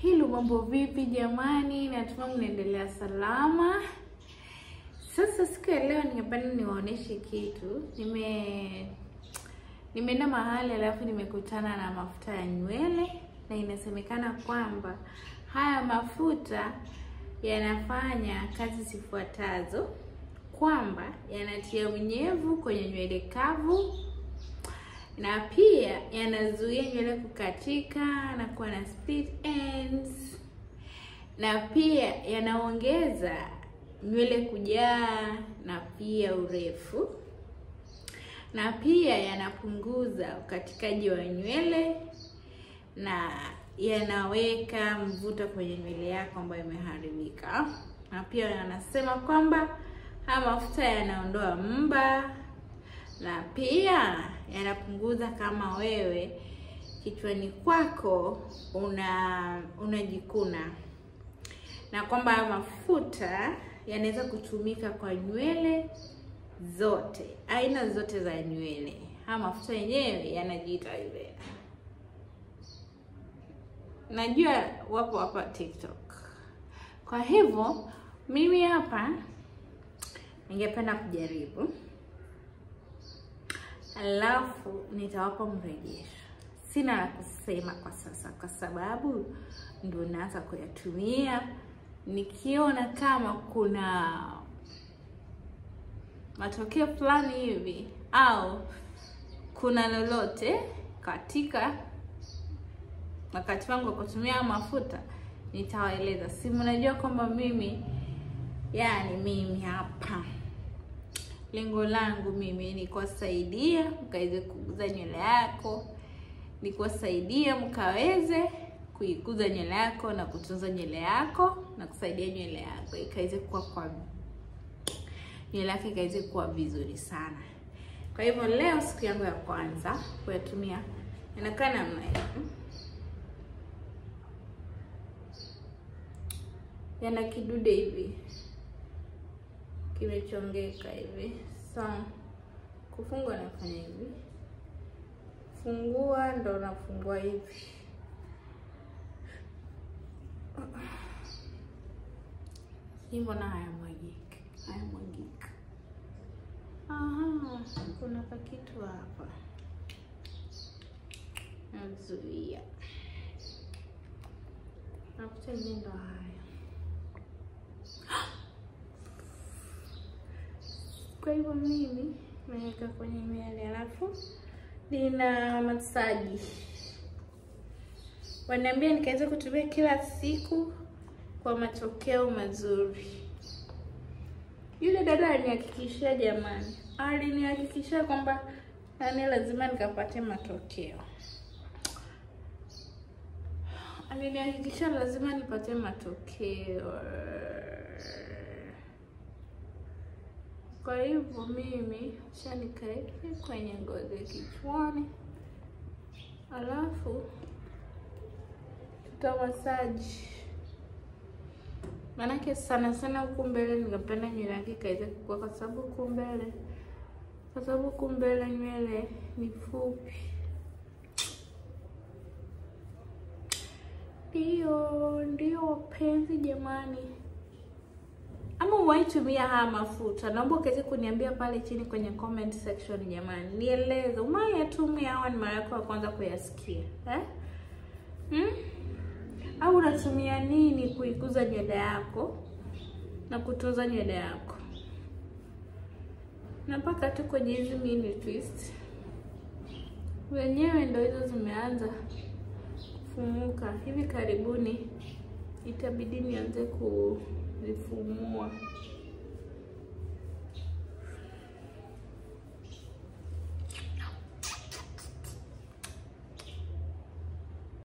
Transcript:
Hilo mambo vipi jamani? Natumai mnaendelea salama. Sasa siku ya leo ningependa niwaoneshe kitu. Nimeenda mahali alafu nimekutana na mafuta ya nywele na inasemekana kwamba haya mafuta yanafanya kazi zifuatazo, kwamba yanatia unyevu kwenye nywele kavu, na pia yanazuia nywele kukatika na kuwa na split ends, na pia yanaongeza nywele kujaa na pia urefu, na pia yanapunguza ukatikaji wa nywele, na yanaweka mvuto kwenye nywele yako ambayo imeharibika. Na pia yanasema kwamba haya mafuta yanaondoa mba, na pia yanapunguza kama wewe kichwani kwako unajikuna, na kwamba haya mafuta yanaweza kutumika kwa nywele zote, aina zote za nywele. Haya mafuta yenyewe yanajiita hivi. Najua wapo hapa TikTok. Kwa hivyo mimi hapa ningependa kujaribu, alafu nitawapa mrejesho. Sina la kusema kwa sasa kwa sababu ndio naanza kuyatumia. Nikiona kama kuna matokeo fulani hivi au kuna lolote katika wakati wangu wa kutumia mafuta, nitawaeleza. Si mnajua kwamba mimi hapa lengo langu mimi ni kuwasaidia mkaweze kukuza nywele yako, ni kuwasaidia mkaweze kuikuza nywele yako na kutunza nywele yako, na kusaidia nywele yako ikaweze kuwa nywele yako ikaweze kuwa vizuri sana. Kwa hivyo leo siku yangu ya kwanza kuyatumia, inakaa namna hii. Yana kidude hivi kimechongeka hivi. Sawa. Kufungua nafanya hivi. Fungua ndo nafungua hivi. Hivyo na haya mwagika. Aha, kuna pakitu hapa. Nazuia. Nakuta ndo haya. Kwa hivyo mimi naweka kwenye nywele, alafu nina masaji. Wananiambia nikaweza kutumia kila siku kwa matokeo mazuri. Yule dada alinihakikishia jamani. Alinihakikishia kwamba lazima nikapate matokeo. Alinihakikishia lazima nipate matokeo. Kwa hivyo mimi acha nikaeke kwenye ngozi ya kichwani, alafu tutamasaji. Manake sana huku mbele ningependa nywele yake ikaweze kukua, kwa sababu huku mbele nywele ni fupi. Ndio wapenzi jamani. Ama unaitumia haya mafuta? Naomba ukaweze kuniambia pale chini kwenye comment section jamani. Nieleze unayatumia au ni mara yako ya kwanza kuyasikia? Au unatumia nini kuikuza nywele yako na kutunza nywele yako? Napaka tu kwenye hizi mini twist. Wenyewe ndio hizo zimeanza kufumuka. Hivi karibuni itabidi nianze kuzifumua.